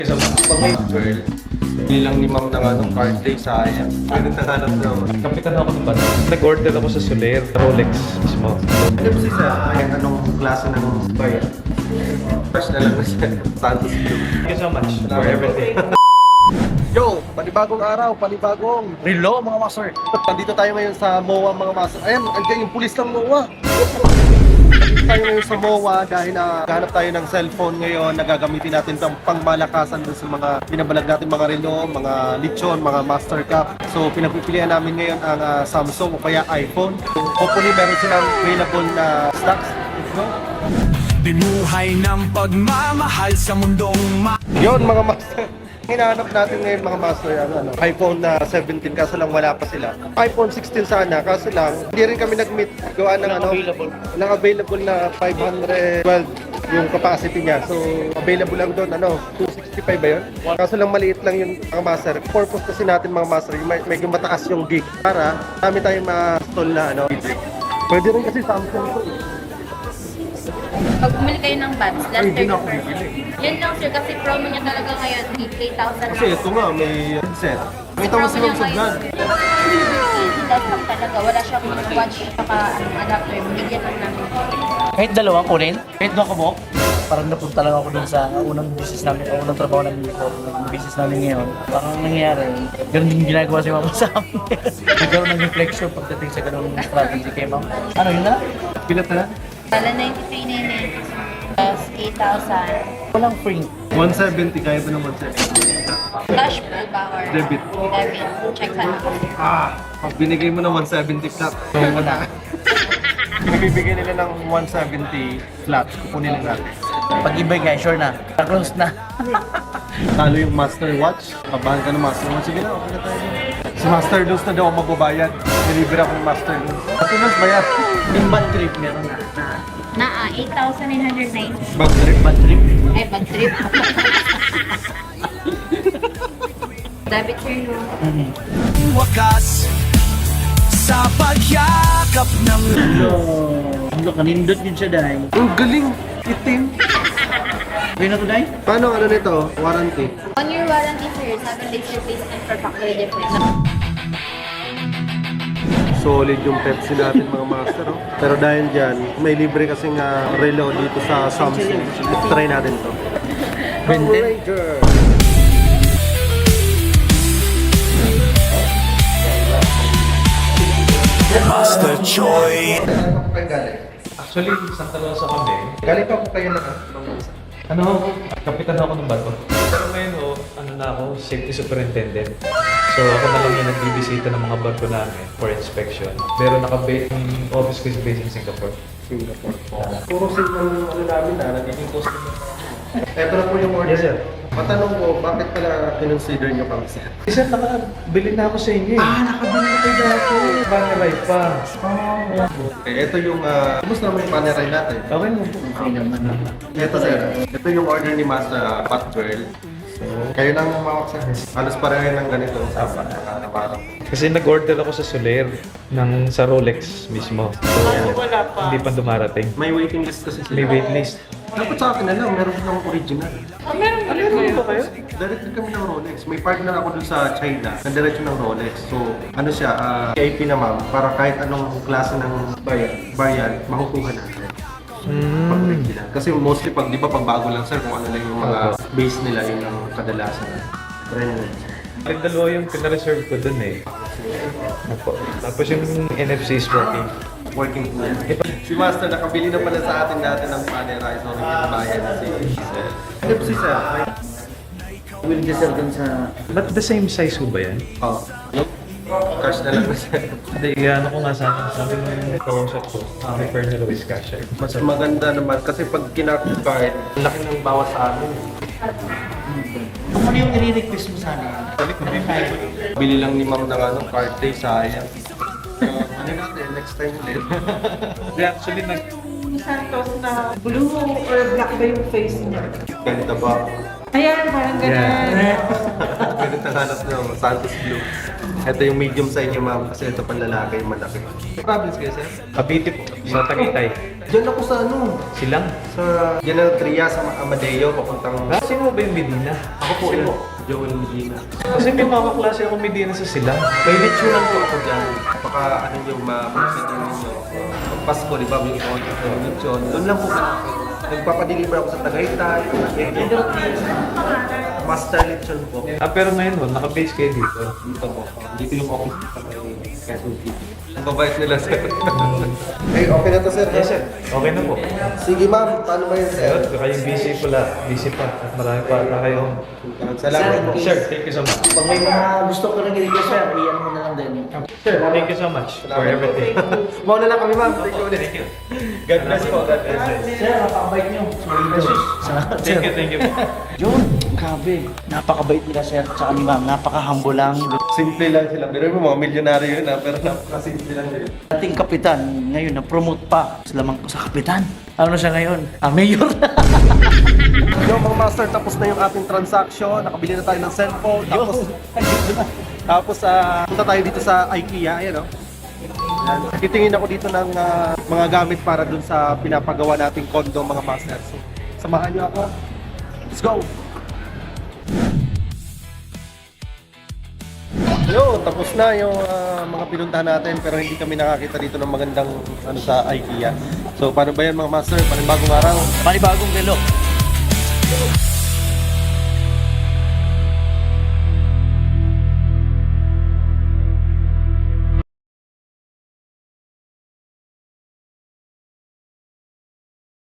Sa pag may girl, bilang ni ma'am ng anong card day, sayang. Ganun na hanap na ako. Kapitan ako ng bata. Nag-order ako sa Soler, Rolex mismo. Ano po siya? Ay, anong klase ng bayan? First na lang na siya. Santos Blue. Thank you so much for everything. Yo! Panibagong araw, panibagong relo mga master. Nandito tayo ngayon sa MOA mga master. Ayan, andyan yung pulis ng MOA. Nandito tayo ngayon sa MOA dahil naghanap tayo ng cellphone ngayon na gagamitin natin pang pangmalakasan dun sa mga binabalag natin mga relo, mga lechon, mga master cup. So pinagpipilian namin ngayon ang Samsung o kaya iPhone. Hopefully meron silang available na stocks. Let's go! Binuhay ng pagmamahal sa mundong Yon mga master. Hinahanap natin ngayon mga master ang iPhone na 17 kaso lang wala pa sila. iPhone 16 sana kaso lang hindi rin kami nag-meet gawa ng available na 512 yung capacity niya. So available lang doon 265 ba yun? Kaso lang maliit lang yung mga master. Purpose kasi natin mga master yung medyo mataas yung gig para dami tayong ma-stall na Pwede rin kasi Samsung to. Pag bumili kayo ng bags, last 30%. Yan lang sir, kasi promo niya talaga ngayon, 8,000 lang. Kasi ito nga may headset. Nakita mo silang sugan. Last lang talaga, wala siyang watch, saka adapter, binigyan lang namin. Kahit dalawang kunin, kahit doon kabok, parang napunta lang ako dun sa unang business namin, o unang trabaho namin before, yung business namin ngayon. Parang nangyayari, ganun din ginagawa si mama sa amin. Nagkaroon ng reflection pagdating sa ganung strategy kay ma'am. Ano yun na? Pilat na? Bala 93 na yun eh. Plus 8,000. Walang free. 170, kaya ba ng 170? Cash full power. Debit. Debit. Check sana. Pag binigay mo ng 170 flat, binibigay nila ng 170 flat, kukunin lang natin. Pag ibay guys, sure na. Close na. Talo yung master watch, kabahan ka ng master watch. Sige na, okay na tayo. Si Master Dose na daw ang magbabayad. Deliver ako ng Master Dose. Master Dose, bayad. Yung bad trip meron na. Naa, 8,990. Bag trip. Bad trip. Ay, bad trip. Debit sir no. wakas sa pagyakap ng Ano, kanindot yun siya dahil. Ang galing. Itim. Pwede na to dahil? Paano ano nito? Warranty? 1 year warranty sir, 7 days replacement for factory defect. Solid yung Pepsi natin mga master. Pero dahil dyan, may libre kasing relo dito sa Samsung. Try natin to. Bente. Ranger. Master Choi. Saan pa kayo galing? Actually, Santa Rosa kami. Galing pa po kayo na Kapitan ako ng bato. Pero ngayon, ano na ako, safety superintendent. So ako na lang yung nagbibisita ng mga barko namin for inspection. Pero naka-base yung office ko is based in Singapore. Singapore. Puro sing ng namin nagiging customer. Ito na po yung order. Yes, sir. Matanong ko, bakit pala kinonsider nyo kami sir? Isa, nakabili na ako sa inyo eh. Nakabili na kayo dati. Paneray pa. Ito yung, kumusta naman yung paneray natin? Okay mo. Ito sir, ito yung order ni Master Pat Girl. Kayo nang umawak sir. Halos pareho ng ganito sa araw-araw. Kasi nag-order ako sa Soler sa Rolex mismo. So, hindi pa dumarating. May waiting list kasi sila. May waitlist. Dapat sa akin na lang, meron silang original. Meron ba kayo? Direct kami ng Rolex. May partner ako dun sa China na diretso ng Rolex. So, ano siya, VIP na ma'am, para kahit anong klase ng bayan, makukuha natin. Pag original. Kasi mostly pag, di ba, pag bago lang sir, kung ano lang yung mga base nila, yun ang kadalasan. Try na rin. Yung dalawa yung pinareserve ko dun eh. Opo. Tapos yung NFC is working. Working po yan. Si Master, nakabili na pala sa atin dati ng panerai. So, nagbayan na si Sir. Ano po si Sir? Will ka sir dun sa... But the same size ko ba yan? Oo. Cash na lang na sir. Hindi, ano ko nga sabi ng kausap ko, refer nila with cash. Mas maganda naman kasi pag kinakard, laki ng bawas sa amin. Ano yung nire-request mo sa amin? Sabi ko, bili lang ni ma'am ng card day, sayang. Ano natin, next time ulit. Hindi, actually, Santos na blue or black ba yung face niya? Ganito ba? Ayan, parang ganyan. Ganito hanap nyo, Santos Blue. Ito yung medium sa inyo ma'am kasi ito pang lalaki yung malaki. Province kayo sir? Cavite po, sa Tagaytay. Diyan ako sa ano, Silang. sa General Tria sa Amadeo, papuntang... Sino ba yung Medina? Ako po, Sino? Joel Medina. Kasi may mga kaklase ako Medina sa Silang. May lechonan po ako dyan. Baka ano yung ma-consider ninyo. Pag Pasko, di ba, may lechon. Doon lang po malapit. Nagpapadeliver ako sa Tagaytay. Master lechon po. Pero ngayon ho, naka-base kayo dito. Dito po. Dito yung office dito kay Quezon City. Ang babait nila, sir. Hey, okay na to, sir. Yes, sir. Okay na po. Sige, ma'am. Paano ba yun, sir? Sir, kayong busy pala. Busy pa. At marami pa kayong... Salamat po. Sir, thank you so much. Pag may mga gusto ko rin i-request, sir, iyan mo na lang din. Sir, thank you so much for everything. Mauna lang kami, ma'am. Thank you ulit. God bless po. God bless. Sir, napakabait niyo. Salamat, sir. Thank you po. John, grabe. Napakabait nila, sir. Tsaka ni ma'am, napaka-humble lang. Simple lang sila. Pero mga milyonaryo yun, pero napaka-simple lang yun. Dating kapitan, ngayon na-promote pa. Salamang ko sa kapitan. Ano na siya ngayon? Mayor na. Yo, mga master, tapos na yung ating transaction. Nakabili na tayo ng cellphone. Tapos punta tayo dito sa IKEA. Ayan, oh. Ayan. Titingin ako dito ng mga gamit para dun sa pinapagawa nating condo, mga master. So, samahan nyo ako. Let's go! Yo, tapos na yung mga pinuntahan natin pero hindi kami nakakita dito ng magandang ano sa IKEA. So, paano ba yan mga master? Panibagong araw. Panibagong relo.